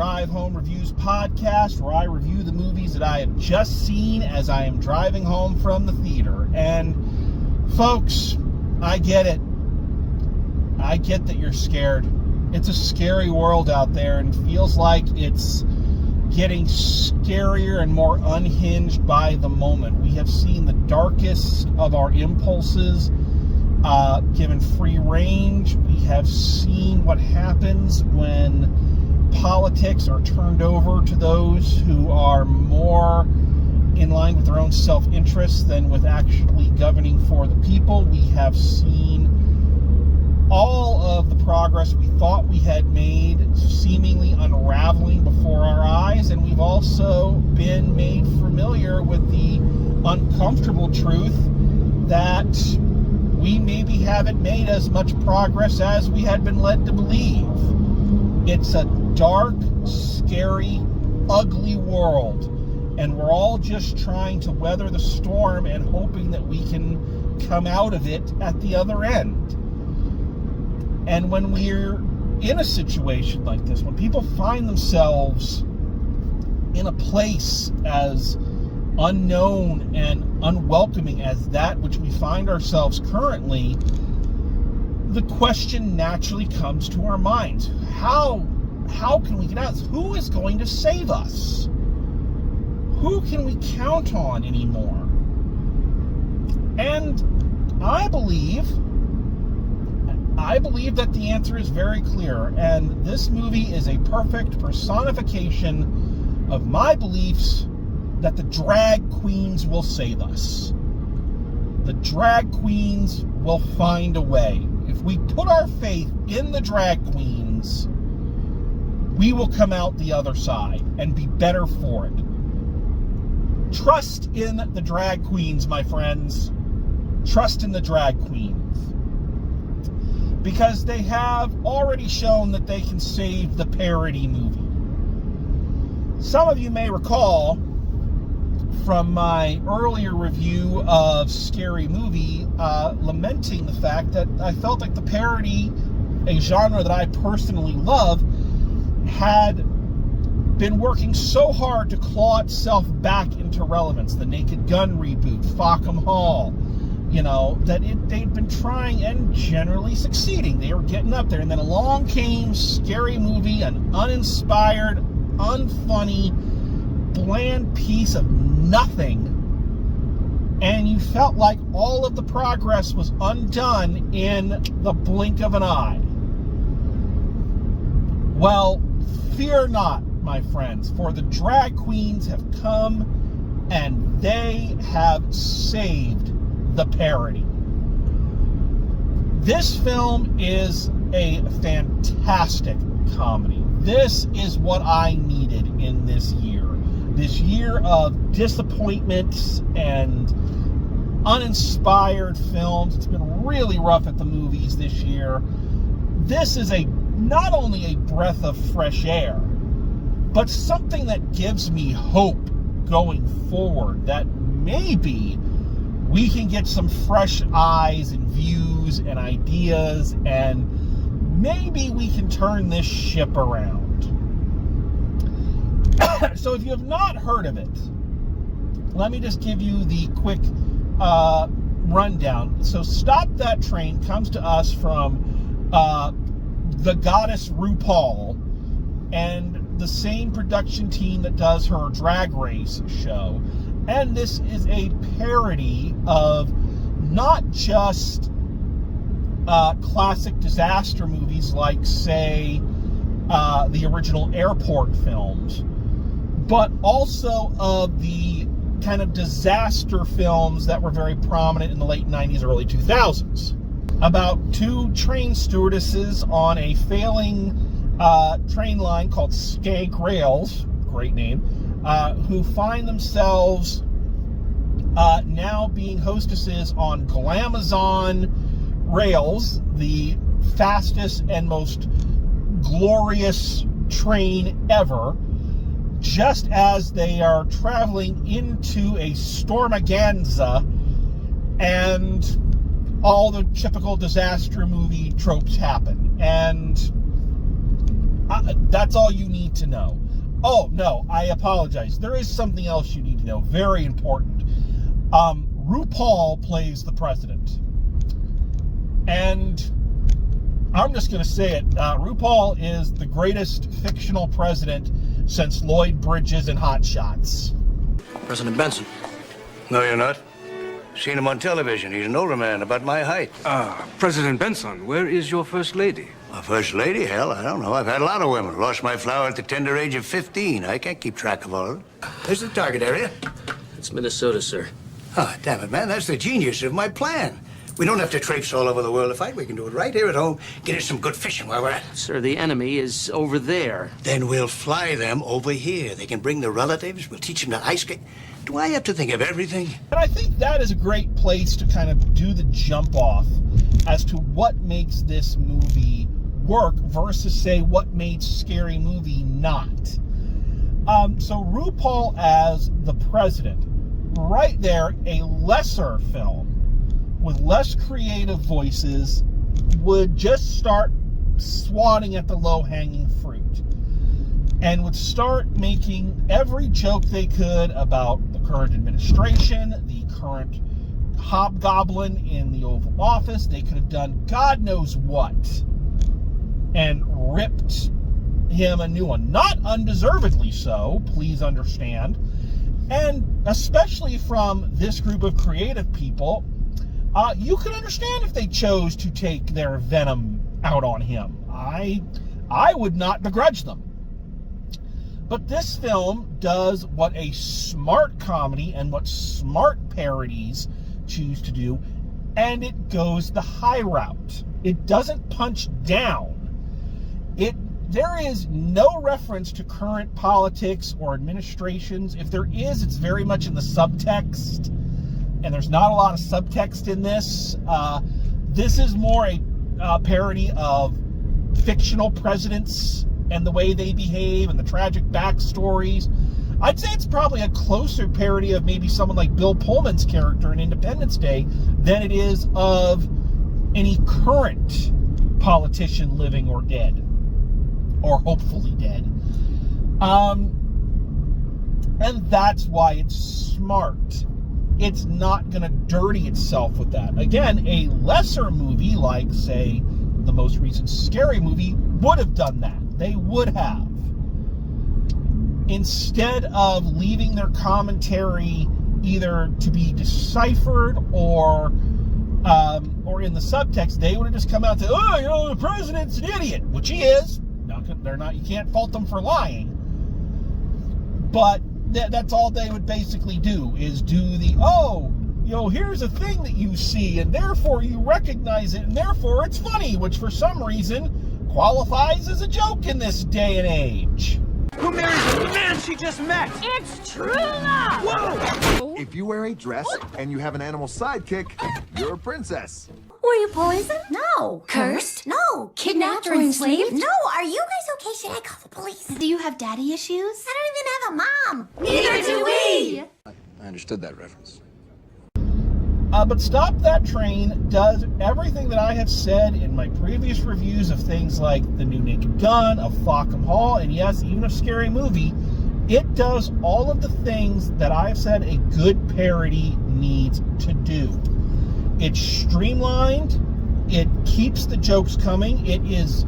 Drive Home Reviews podcast, where I review the movies that I have just seen as I am driving home from the theater. And folks, I get it. I get that you're scared. It's a scary world out there, and feels like it's getting scarier and more unhinged by the moment. We have seen the darkest of our impulses given free range. We have seen what happens when politics are turned over to those who are more in line with their own self-interest than with actually governing for the people. We have seen all of the progress we thought we had made seemingly unraveling before our eyes, and we've also been made familiar with the uncomfortable truth that we maybe haven't made as much progress as we had been led to believe. It's a dark, scary, ugly world, and we're all just trying to weather the storm and hoping that we can come out of it at the other end. And when we're in a situation like this, when people find themselves in a place as unknown and unwelcoming as that which we find ourselves currently, the question naturally comes to our minds. How can we get out? Who is going to save us? Who can we count on anymore? And I believe that the answer is very clear, and this movie is a perfect personification of my beliefs that the drag queens will save us. The drag queens will find a way. If we put our faith in the drag queens, we will come out the other side and be better for it. Trust in the drag queens, my friends. Trust in the drag queens. Because they have already shown that they can save the parody movie. Some of you may recall from my earlier review of Scary Movie, lamenting the fact that I felt like the parody, a genre that I personally love, had been working so hard to claw itself back into relevance. The Naked Gun reboot, Fackham Hall, that they'd been trying and generally succeeding. They were getting up there, and then along came Scary Movie, an uninspired, unfunny, bland piece of nothing, and you felt like all of the progress was undone in the blink of an eye. Well, fear not, my friends, for the drag queens have come and they have saved the parody. This film is a fantastic comedy. This is what I needed in this year. This year of disappointments and uninspired films. It's been really rough at the movies this year. This is not only a breath of fresh air, but something that gives me hope going forward, that maybe we can get some fresh eyes and views and ideas, and maybe we can turn this ship around. So if you have not heard of it, let me just give you the quick rundown. So Stop That Train comes to us from the goddess RuPaul and the same production team that does her Drag Race show. And this is a parody of not just classic disaster movies like, say, the original Airport films, but also of the kind of disaster films that were very prominent in the late 90s, early 2000s. About two train stewardesses on a failing train line called Skank Rails, great name, who find themselves now being hostesses on Glamazon Rails, the fastest and most glorious train ever, just as they are traveling into a stormaganza and all the typical disaster movie tropes happen. And That's all you need to know. Oh, no, I apologize. There is something else you need to know. Very important. RuPaul plays the president. And I'm just going to say it. RuPaul is the greatest fictional president since Lloyd Bridges in Hot Shots. President Benson. No, you're not. Seen him on television. He's an older man, about my height. President Benson, where is your first lady? My first lady? Hell, I don't know. I've had a lot of women. Lost my flower at the tender age of 15. I can't keep track of all of them. There's the target area. It's Minnesota, sir. Oh, damn it, man. That's the genius of my plan. We don't have to traipse all over the world to fight. We can do it right here at home. Get us some good fishing while we're at it. Sir, the enemy is over there. Then we'll fly them over here. They can bring their relatives. We'll teach them to ice skate. Do I have to think of everything? And I think that is a great place to kind of do the jump off as to what makes this movie work versus, say, what made Scary Movie not. So RuPaul as the president, right there, a lesser film with less creative voices would just start swatting at the low-hanging fruit and would start making every joke they could about the current administration, the current hobgoblin in the Oval Office. They could have done God knows what and ripped him a new one. Not undeservedly so, please understand. And especially from this group of creative people, you can understand if they chose to take their venom out on him. I would not begrudge them. But this film does what a smart comedy and what smart parodies choose to do, and it goes the high route. It doesn't punch down. There is no reference to current politics or administrations. If there is, it's very much in the subtext, and there's not a lot of subtext in this. This is more a parody of fictional presidents and the way they behave and the tragic backstories. I'd say it's probably a closer parody of maybe someone like Bill Pullman's character in Independence Day than it is of any current politician living or dead, or hopefully dead. And that's why it's smart. It's not going to dirty itself with that. Again, a lesser movie like, say, the most recent Scary Movie would have done that. They would have. Instead of leaving their commentary either to be deciphered or in the subtext, they would have just come out and said, "Oh, you know, the president's an idiot," which he is. They're not. You can't fault them for lying. But that's all they would basically do, is do the, "Oh, you know, here's a thing that you see, and therefore you recognize it, and therefore it's funny," which for some reason qualifies as a joke in this day and age. Who marries the man she just met? It's true love! Whoa! If you wear a dress and you have an animal sidekick, you're a princess. Were you poisoned? No. Cursed? No. Kidnapped or enslaved? No. Are you guys okay? Should I call the police? Do you have daddy issues? I don't even have a mom. Neither do we! I understood that reference. But Stop That Train does everything that I have said in my previous reviews of things like The New Naked Gun, of Flockham Hall, and yes, even of Scary Movie. It does all of the things that I've said a good parody needs to do. It's streamlined. It keeps the jokes coming. It is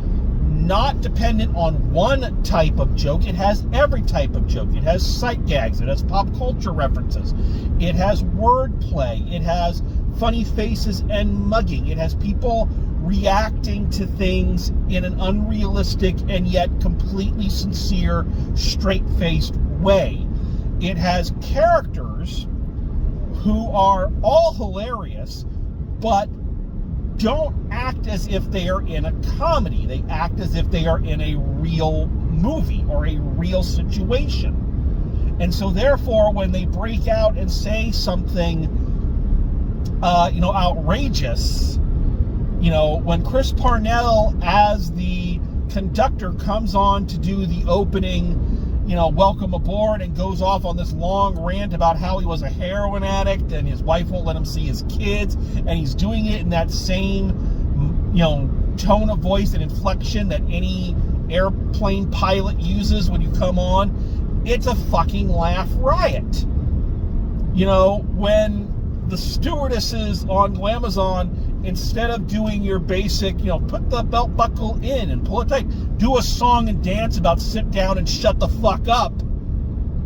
not dependent on one type of joke. It has every type of joke. It has sight gags. It has pop culture references. It has wordplay. It has funny faces and mugging. It has people reacting to things in an unrealistic and yet completely sincere, straight-faced way. It has characters who are all hilarious, but don't act as if they are in a comedy. They act as if they are in a real movie or a real situation. And so therefore, when they break out and say something, outrageous, when Chris Parnell as the conductor comes on to do the opening, welcome aboard, and goes off on this long rant about how he was a heroin addict and his wife won't let him see his kids, and he's doing it in that same, tone of voice and inflection that any airplane pilot uses when you come on, it's a fucking laugh riot. You know, when the stewardesses on Glamazon, instead of doing your basic, you know, put the belt buckle in and pull it tight, do a song and dance about sit down and shut the fuck up,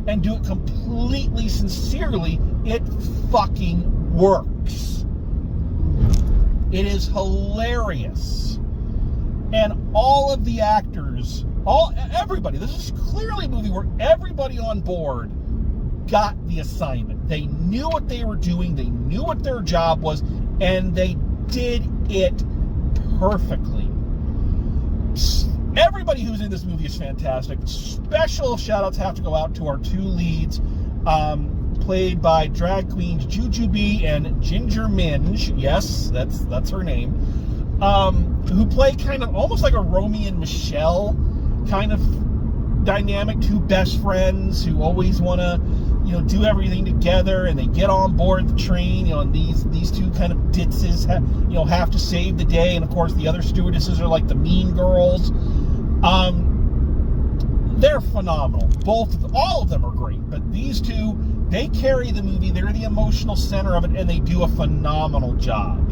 and do it completely sincerely, it fucking works. It is hilarious. And all of the actors, everybody, this is clearly a movie where everybody on board got the assignment. They knew what they were doing, they knew what their job was, and they did it perfectly. Everybody who's in this movie is fantastic. Special shout-outs have to go out to our two leads, played by drag queens Jujubee and Ginger Minge. Yes, that's her name. Who play kind of almost like a Romeo and Michelle kind of dynamic, two best friends who always want to, you know, do everything together, and they get on board the train, you know, and these two kind of ditzes have to save the day, and of course the other stewardesses are like the mean girls. They're phenomenal. All of them are great, but these two, they carry the movie. They're the emotional center of it, and they do a phenomenal job.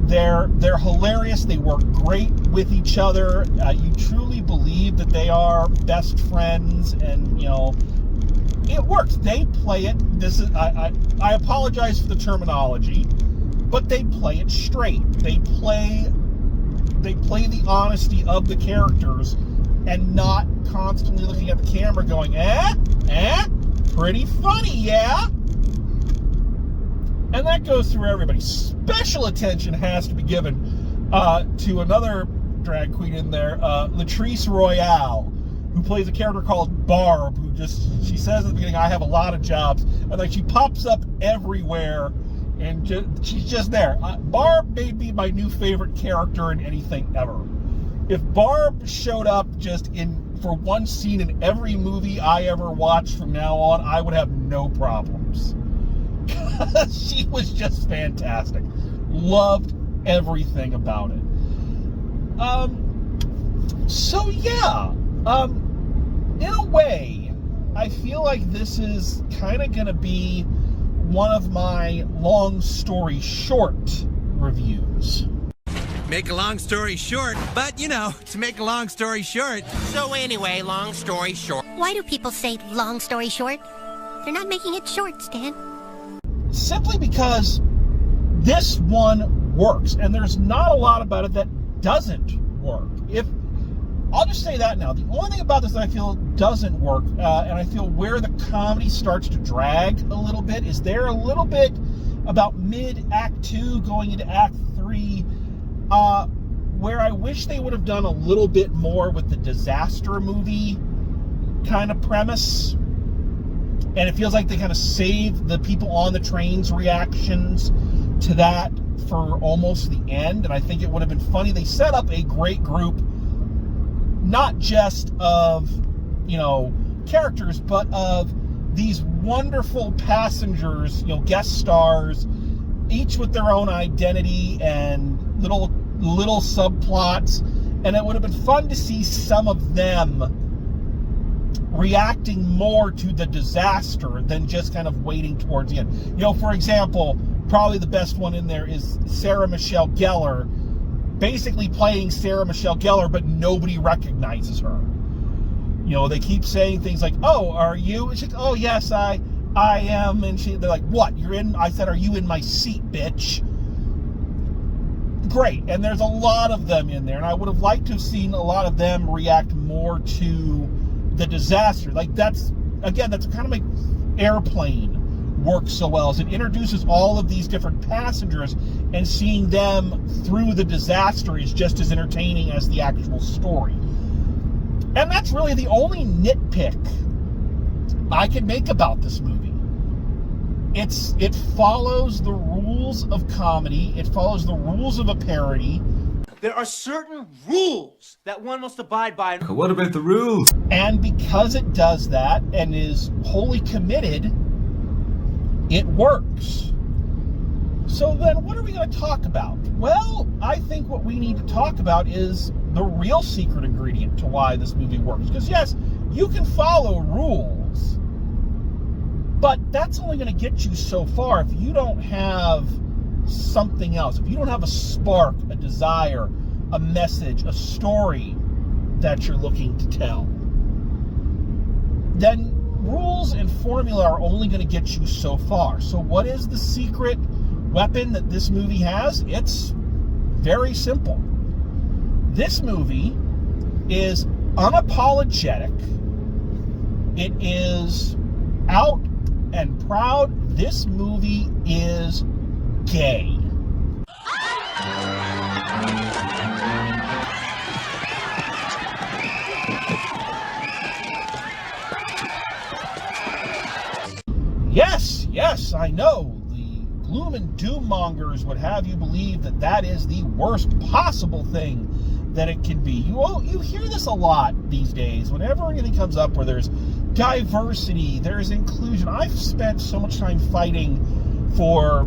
They're hilarious. They work great with each other. You truly believe that they are best friends, and you know, it works. They play it. I apologize for the terminology, but they play it straight. They play the honesty of the characters, and not constantly looking at the camera going, pretty funny, yeah? And that goes through everybody. Special attention has to be given to another drag queen in there, Latrice Royale, who plays a character called Barb, she says at the beginning, I have a lot of jobs, and like she pops up everywhere, and she's just there. Barb may be my new favorite character in anything ever. If Barb showed up just for one scene in every movie I ever watched from now on, I would have no problems. She was just fantastic. Loved everything about it. So yeah, in a way, I feel like this is kind of going to be one of my long story short reviews. Make a long story short, but you know, to make a long story short. So anyway, long story short. Why do people say long story short? They're not making it short, Stan. Simply because this one works, and there's not a lot about it that doesn't work. I'll just say that now. The only thing about this that I feel doesn't work, and I feel where the comedy starts to drag a little bit, is there a little bit about mid-Act 2 going into Act 3, where I wish they would have done a little bit more with the disaster movie kind of premise. And it feels like they kind of saved the people on the train's reactions to that for almost the end. And I think it would have been funny. They set up a great group, not just of, you know, characters, but of these wonderful passengers, you know, guest stars, each with their own identity and little subplots. And it would have been fun to see some of them reacting more to the disaster than just kind of waiting towards the end. You know, for example, probably the best one in there is Sarah Michelle Gellar, basically playing Sarah Michelle Gellar, but nobody recognizes her. You know, they keep saying things like, "Oh, are you?" And she's like, "Oh, yes, I am." And they're like, "What? You're in?" I said, "Are you in my seat, bitch?" Great. And there's a lot of them in there, and I would have liked to have seen a lot of them react more to the disaster. Like, that's kind of like Airplane works so well, as it introduces all of these different passengers, and seeing them through the disaster is just as entertaining as the actual story. And that's really the only nitpick I can make about this movie. It follows the rules of comedy. It follows the rules of a parody. There are certain rules that one must abide by. What about the rules? And because it does that and is wholly committed, it works. So then what are we going to talk about? Well, I think what we need to talk about is the real secret ingredient to why this movie works. Because yes, you can follow rules, but that's only going to get you so far if you don't have something else. If you don't have a spark, a desire, a message, a story that you're looking to tell, then rules and formula are only going to get you so far. So what is the secret weapon that this movie has? It's very simple. This movie is unapologetic. It is out and proud. This movie is gay. Yes, I know. The gloom and doom mongers would have you believe that that is the worst possible thing that it can be. You hear this a lot these days. Whenever anything comes up where there's diversity, there's inclusion. I've spent so much time fighting for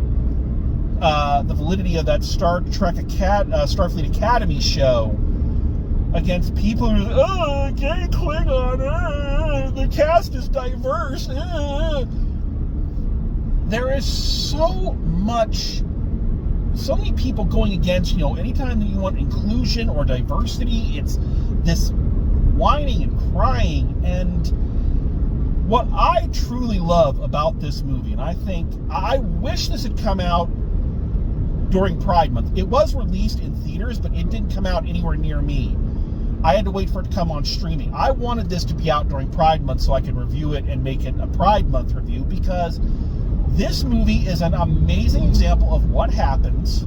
the validity of that Starfleet Academy show against people who are, gay Klingon, the cast is diverse. There is so many people going against, anytime that you want inclusion or diversity, it's this whining and crying. And what I truly love about this movie, and I wish this had come out during Pride Month. It was released in theaters, but it didn't come out anywhere near me. I had to wait for it to come on streaming. I wanted this to be out during Pride Month so I could review it and make it a Pride Month review, because this movie is an amazing example of what happens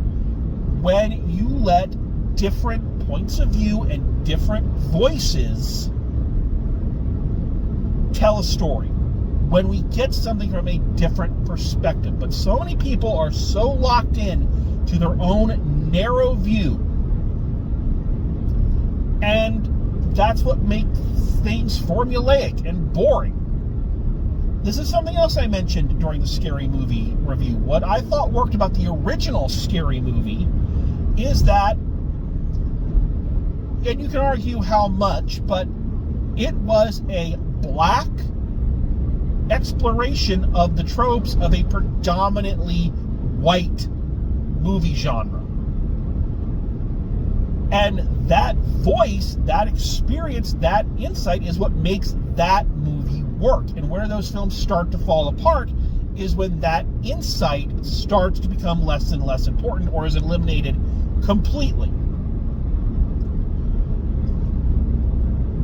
when you let different points of view and different voices tell a story. When we get something from a different perspective. But so many people are so locked in to their own narrow view. And that's what makes things formulaic and boring. This is something else I mentioned during the Scary Movie review. What I thought worked about the original Scary Movie is that, and you can argue how much, but it was a black exploration of the tropes of a predominantly white movie genre. And that voice, that experience, that insight is what makes that movie work. And where those films start to fall apart is when that insight starts to become less and less important or is eliminated completely.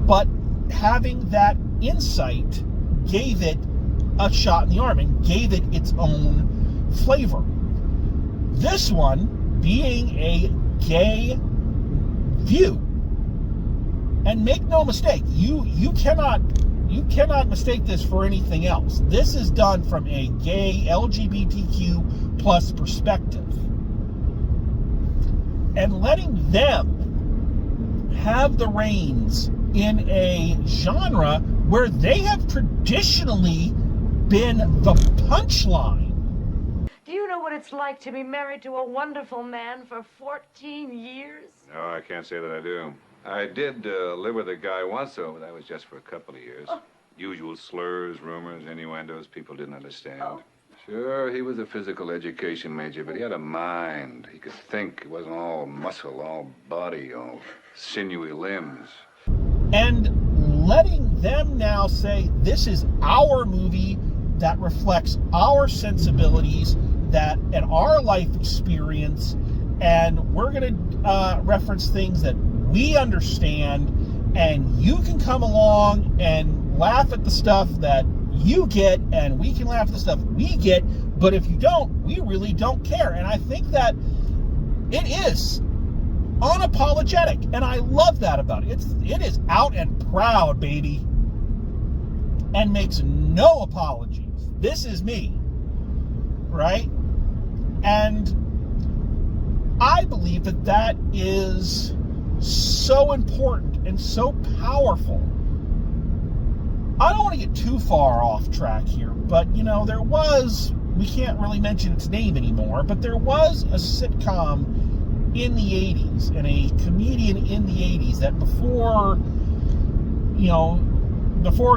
But having that insight gave it a shot in the arm and gave it its own flavor. This one being a gay view. And make no mistake, you cannot mistake this for anything else. This is done from a gay LGBTQ plus perspective. And letting them have the reins in a genre where they have traditionally been the punchline. Do you know what it's like to be married to a wonderful man for 14 years? No, I can't say that I do. I did live with a guy once, though, but that was just for a couple of years. Oh. Usual slurs, rumors, innuendos people didn't understand. Oh. Sure, he was a physical education major, but he had a mind. He could think. He wasn't all muscle, all body, all sinewy limbs. And letting them now say, this is our movie that reflects our sensibilities and our life experience, and we're going to reference things that we understand, and you can come along and laugh at the stuff that you get, and we can laugh at the stuff we get, but if you don't, we really don't care. And I think that it is unapologetic, and I love that about it. It is out and proud, baby, and makes no apologies. This is me, right? And I believe that is so important and so powerful. I don't want to get too far off track here, but there was, we can't really mention its name anymore, but there was a sitcom in the 80s and a comedian in the 80s that before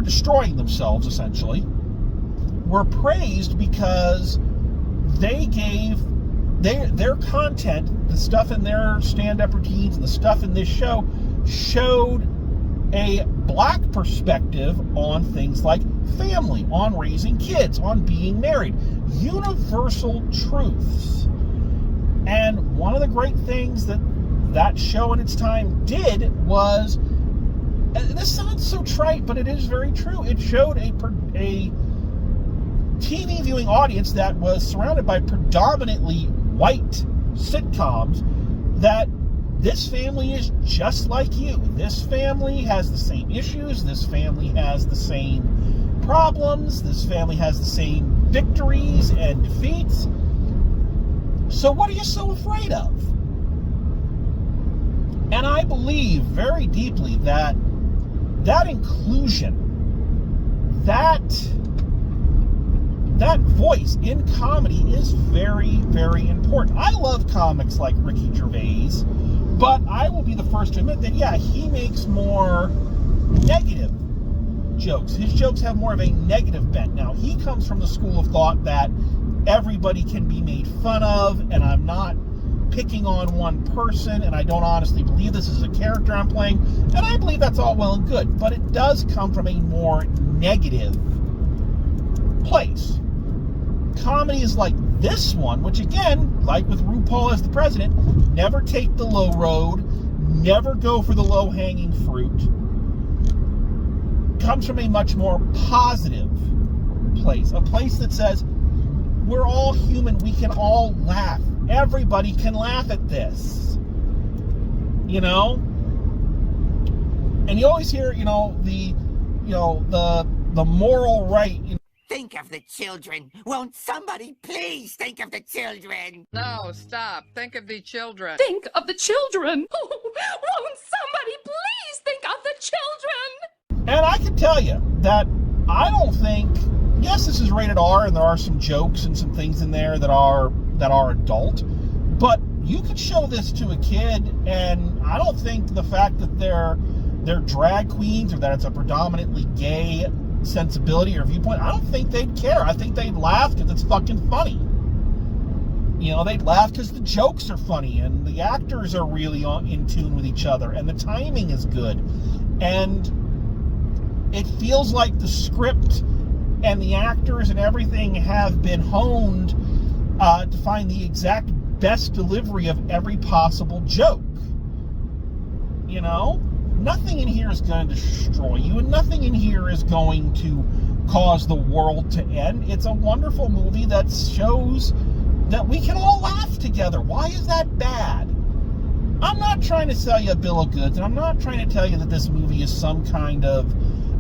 destroying themselves, essentially, were praised because they gave their content, the stuff in their stand-up routines and the stuff in this show, showed a black perspective on things like family, on raising kids, on being married. Universal truths. And one of the great things that show in its time did was, and this sounds so trite, but it is very true, it showed a TV viewing audience that was surrounded by predominantly white sitcoms that this family is just like you. This family has the same issues. This family has the same problems. This family has the same victories and defeats. So what are you so afraid of? And I believe very deeply that inclusion, that voice in comedy is very, very important. I love comics like Ricky Gervais, but I will be the first to admit that, yeah, he makes more negative jokes. His jokes have more of a negative bent. Now, he comes from the school of thought that everybody can be made fun of, and I'm not picking on one person, and I don't honestly believe this is a character I'm playing, and I believe that's all well and good, but it does come from a more negative place. Comedy is like this one, which again, like with RuPaul as the president, never take the low road, never go for the low-hanging fruit, comes from a much more positive place, a place that says, we're all human, we can all laugh. Everybody can laugh at this. You know? And you always hear, the moral right. Think of the children. Won't somebody please think of the children? No, stop. Think of the children. Think of the children. Won't somebody please think of the children? And I can tell you that I don't think, yes, this is rated R and there are some jokes and some things in there that are adult, but you could show this to a kid, and I don't think the fact that they're drag queens or that it's a predominantly gay sensibility or viewpoint, I don't think they'd care. I think they'd laugh because it's fucking funny. They'd laugh because the jokes are funny and the actors are really in tune with each other and the timing is good. And it feels like the script and the actors and everything have been honed to find the exact best delivery of every possible joke. Nothing in here is going to destroy you, and nothing in here is going to cause the world to end. It's a wonderful movie that shows that we can all laugh together. Why is that bad? I'm not trying to sell you a bill of goods, and I'm not trying to tell you that this movie is some kind of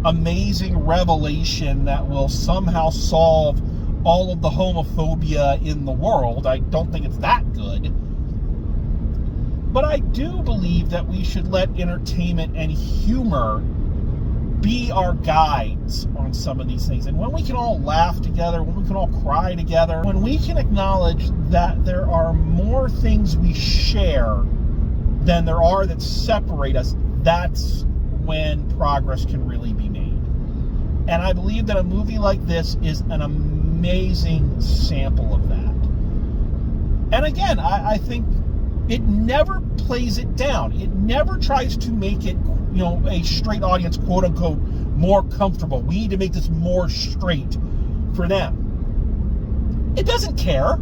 amazing revelation that will somehow solve all of the homophobia in the world. I don't think it's that good. But I do believe that we should let entertainment and humor be our guides on some of these things. And when we can all laugh together, when we can all cry together, when we can acknowledge that there are more things we share than there are that separate us, that's when progress can really be made. And I believe that a movie like this is an amazing sample of that. And again, I think it never plays it down. It never tries to make it, a straight audience, quote unquote, more comfortable. We need to make this more straight for them. It doesn't care.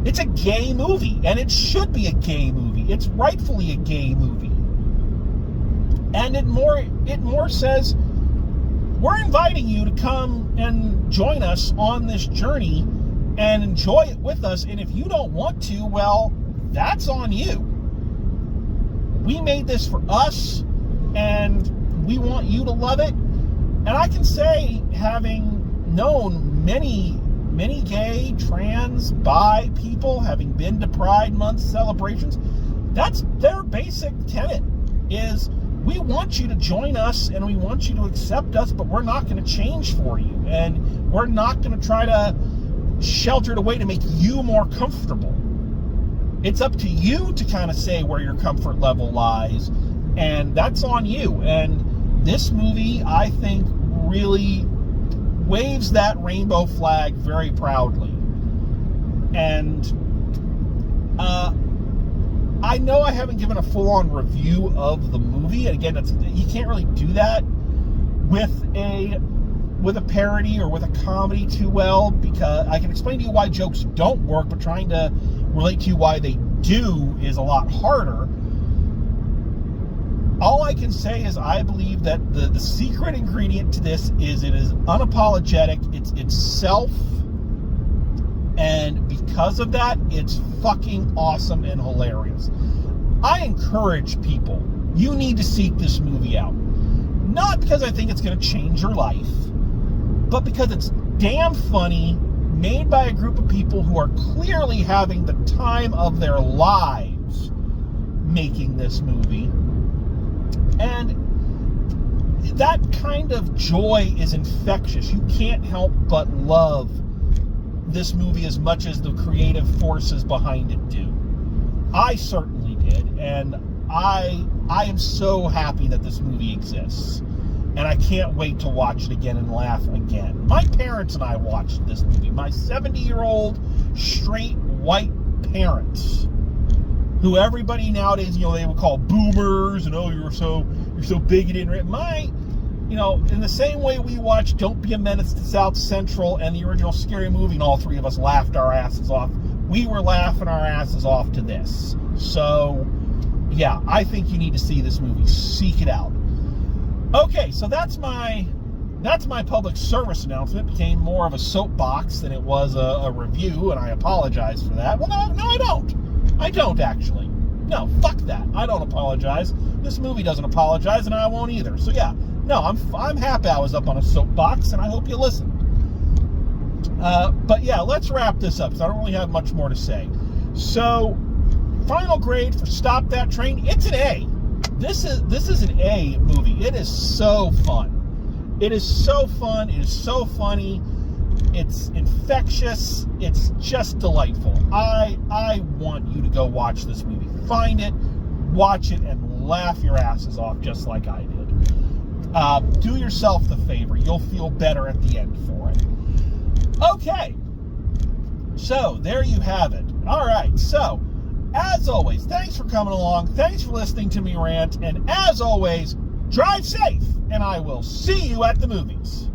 It's a gay movie, and it should be a gay movie. It's rightfully a gay movie. And it more says, we're inviting you to come and join us on this journey and enjoy it with us. And if you don't want to, well, that's on you. We made this for us, and we want you to love it. And I can say, having known many gay, trans, bi people, having been to Pride Month celebrations, that's their basic tenet, is we want you to join us and we want you to accept us, but we're not going to change for you. And we're not going to try to shelter it away to make you more comfortable. It's up to you to kind of say where your comfort level lies, and that's on you. And this movie, I think, really waves that rainbow flag very proudly. And I know I haven't given a full-on review of the movie. And again, you can't really do that with a parody or with a comedy too well, because I can explain to you why jokes don't work, but trying to relate to you why they do is a lot harder. All I can say is I believe that the secret ingredient to this is it is unapologetic, it's itself, and because of that, it's fucking awesome and hilarious. I encourage people, you need to seek this movie out. Not because I think it's going to change your life, but because it's damn funny, made by a group of people who are clearly having the time of their lives making this movie. And that kind of joy is infectious. You can't help but love this movie as much as the creative forces behind it do. I certainly did, and I am so happy that this movie exists. And I can't wait to watch it again and laugh again. My parents and I watched this movie. My 70-year-old straight white parents, who everybody nowadays, they would call boomers, and you're so bigoted. In the same way we watched Don't Be a Menace to South Central and the original Scary Movie, and all three of us laughed our asses off, we were laughing our asses off to this. So, yeah, I think you need to see this movie. Seek it out. Okay, so that's my public service announcement. It became more of a soapbox than it was a review, and I apologize for that. Well, no, I don't. I don't, actually. No, fuck that. I don't apologize. This movie doesn't apologize, and I won't either. So, yeah. No, I'm happy I was up on a soapbox, and I hope you listened. But, yeah, let's wrap this up, because I don't really have much more to say. So, final grade for Stop That Train, it's an A. This is an A movie. It is so fun. It is so fun. It is so funny. It's infectious. It's just delightful. I want you to go watch this movie. Find it, watch it, and laugh your asses off just like I did. Do yourself the favor. You'll feel better at the end for it. Okay. So, there you have it. All right. So, as always, thanks for coming along. Thanks for listening to me rant. And as always, drive safe. And I will see you at the movies.